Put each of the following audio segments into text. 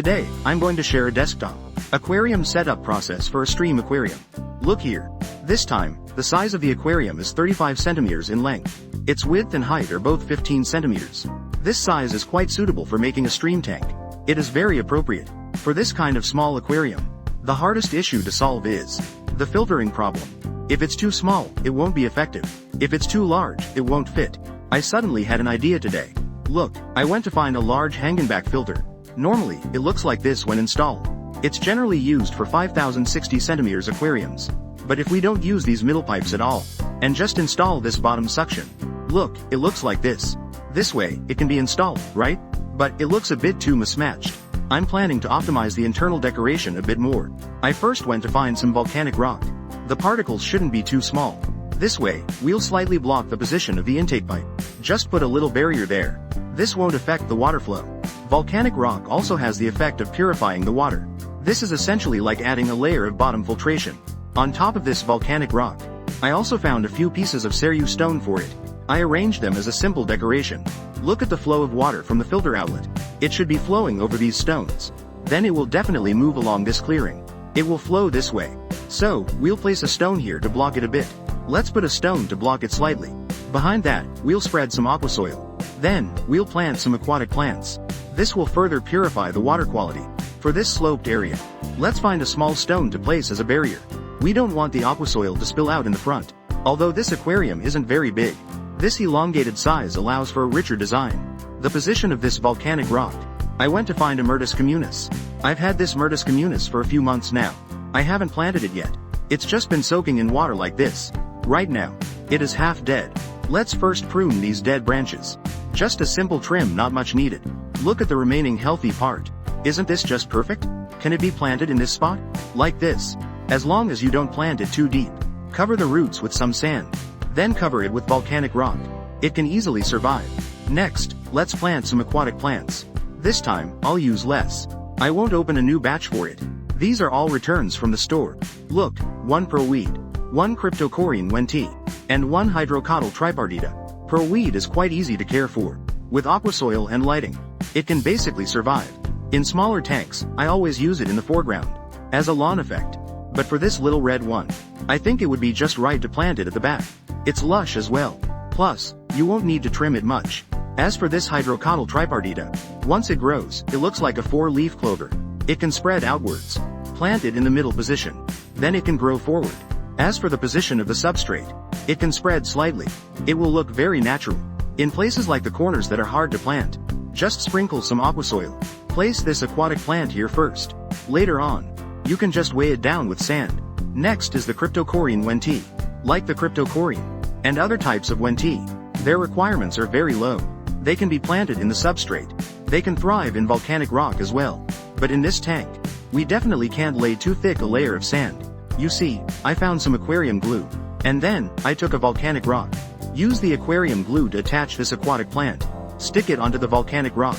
Today, I'm going to share a desktop aquarium setup process for a stream aquarium. Look here. This time, the size of the aquarium is 35 centimeters in length. Its width and height are both 15 centimeters. This size is quite suitable for making a stream tank. It is very appropriate for this kind of small aquarium. The hardest issue to solve is the filtering problem. If it's too small, it won't be effective. If it's too large, it won't fit. I suddenly had an idea today. Look, I went to find a large hanging-back filter. Normally, it looks like this when installed. It's generally used for 5060 centimeters aquariums. But if we don't use these middle pipes at all, and just install this bottom suction, look, it looks like this. This way, it can be installed, right? But it looks a bit too mismatched. I'm planning to optimize the internal decoration a bit more. I first went to find some volcanic rock. The particles shouldn't be too small. This way, we'll slightly block the position of the intake pipe. Just put a little barrier there. This won't affect the water flow. Volcanic rock also has the effect of purifying the water. This is essentially like adding a layer of bottom filtration on top of this volcanic rock. I also found a few pieces of Ceru stone for it. I arranged them as a simple decoration. Look at the flow of water from the filter outlet. It should be flowing over these stones. Then it will definitely move along this clearing. It will flow this way. So, we'll place a stone here to block it a bit. Let's put a stone to block it slightly. Behind that, we'll spread some aqua soil. Then, we'll plant some aquatic plants. This will further purify the water quality. For this sloped area, let's find a small stone to place as a barrier. We don't want the aqua soil to spill out in the front. Although this aquarium isn't very big, this elongated size allows for a richer design. The position of this volcanic rock. I went to find a Myrtus communis. I've had this Myrtus communis for a few months now. I haven't planted it yet. It's just been soaking in water like this. Right now, it is half dead. Let's first prune these dead branches. Just a simple trim, not much needed. Look at the remaining healthy part. Isn't this just perfect? Can it be planted in this spot? Like this. As long as you don't plant it too deep. Cover the roots with some sand. Then cover it with volcanic rock. It can easily survive. Next, let's plant some aquatic plants. This time, I'll use less. I won't open a new batch for it. These are all returns from the store. Look, 1 pearlweed, 1 cryptocoryne wenti, and 1 hydrocotyle tripartita. Pearlweed is quite easy to care for. With aqua soil and lighting, it can basically survive. In smaller tanks, I always use it in the foreground, as a lawn effect. But for this little red one, I think it would be just right to plant it at the back. It's lush as well. Plus, you won't need to trim it much. As for this hydrocotyle tripartita, once it grows, it looks like a 4-leaf clover. It can spread outwards. Plant it in the middle position. Then it can grow forward. As for the position of the substrate, it can spread slightly. It will look very natural. In places like the corners that are hard to plant, just sprinkle some aqua soil. Place this aquatic plant here first. Later on, you can just weigh it down with sand. Next is the cryptocoryne wenti. Like the cryptocoryne and other types of wenti, their requirements are very low. They can be planted in the substrate. They can thrive in volcanic rock as well. But in this tank, we definitely can't lay too thick a layer of sand. You see, I found some aquarium glue. And then, I took a volcanic rock. Use the aquarium glue to attach this aquatic plant. Stick it onto the volcanic rock.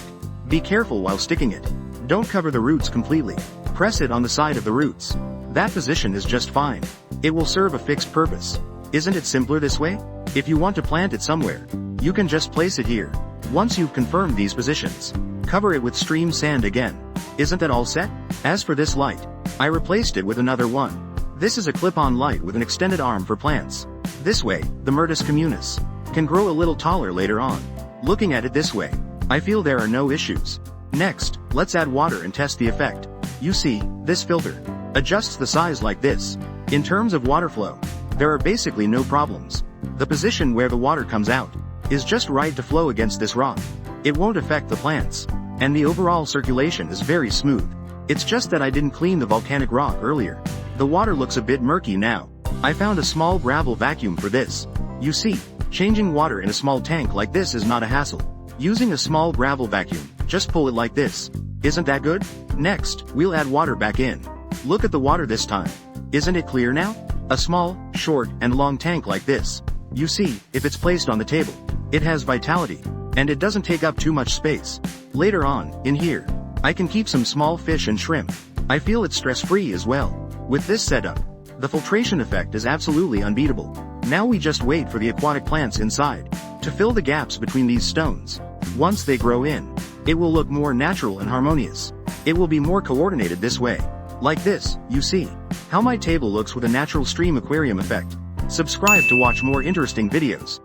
Be careful while sticking it. Don't cover the roots completely. Press it on the side of the roots. That position is just fine. It will serve a fixed purpose. Isn't it simpler this way? If you want to plant it somewhere, you can just place it here. Once you've confirmed these positions, cover it with stream sand again. Isn't that all set? As for this light, I replaced it with another one. This is a clip-on light with an extended arm for plants. This way, the Myrtus communis can grow a little taller later on. Looking at it this way, I feel there are no issues. Next, let's add water and test the effect. You see, this filter adjusts the size like this. In terms of water flow, there are basically no problems. The position where the water comes out is just right to flow against this rock. It won't affect the plants. And the overall circulation is very smooth. It's just that I didn't clean the volcanic rock earlier. The water looks a bit murky now. I found a small gravel vacuum for this. You see, changing water in a small tank like this is not a hassle. Using a small gravel vacuum, just pull it like this. Isn't that good? Next, we'll add water back in. Look at the water this time. Isn't it clear now? A small, short, and long tank like this. You see, if it's placed on the table, it has vitality, and it doesn't take up too much space. Later on, in here, I can keep some small fish and shrimp. I feel it's stress-free as well. With this setup, the filtration effect is absolutely unbeatable. Now we just wait for the aquatic plants inside to fill the gaps between these stones. Once they grow in, it will look more natural and harmonious. It will be more coordinated this way. Like this, you see how my table looks with a natural stream aquarium effect. Subscribe to watch more interesting videos.